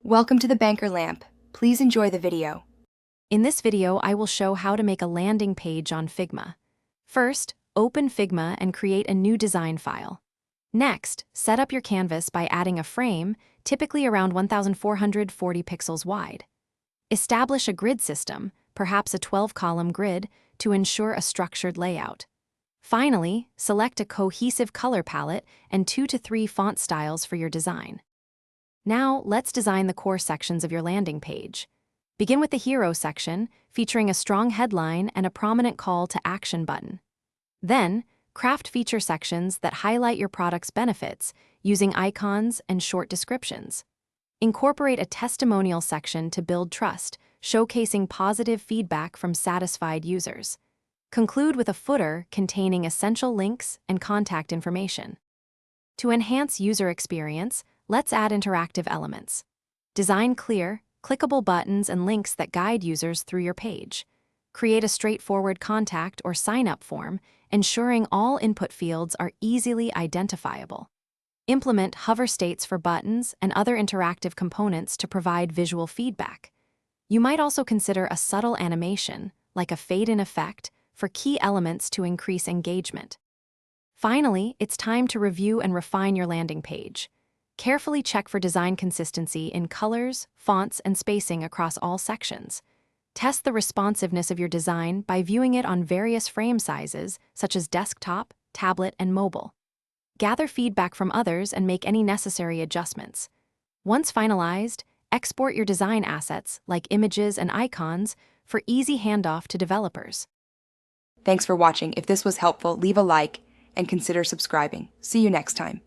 Welcome to the Banker Lamp. Please enjoy the video. In this video, I will show how to make a landing page on Figma. First, open Figma and create a new design file. Next, set up your canvas by adding a frame, typically around 1440 pixels wide. Establish a grid system, perhaps a 12-column grid, to ensure a structured layout. Finally, select a cohesive color palette and 2 to 3 font styles for your design. Now, let's design the core sections of your landing page. Begin with the Hero section, featuring a strong headline and a prominent call to action button. Then, craft feature sections that highlight your product's benefits using icons and short descriptions. Incorporate a testimonial section to build trust, showcasing positive feedback from satisfied users. Conclude with a footer containing essential links and contact information. To enhance user experience, let's add interactive elements. Design clear, clickable buttons and links that guide users through your page. Create a straightforward contact or sign-up form, ensuring all input fields are easily identifiable. Implement hover states for buttons and other interactive components to provide visual feedback. You might also consider a subtle animation, like a fade-in effect, for key elements to increase engagement. Finally, it's time to review and refine your landing page. Carefully check for design consistency in colors, fonts, and spacing across all sections. Test the responsiveness of your design by viewing it on various frame sizes, such as desktop, tablet, and mobile. Gather feedback from others and make any necessary adjustments. Once finalized, export your design assets, like images and icons, for easy handoff to developers. Thanks for watching. If this was helpful, leave a like and consider subscribing. See you next time.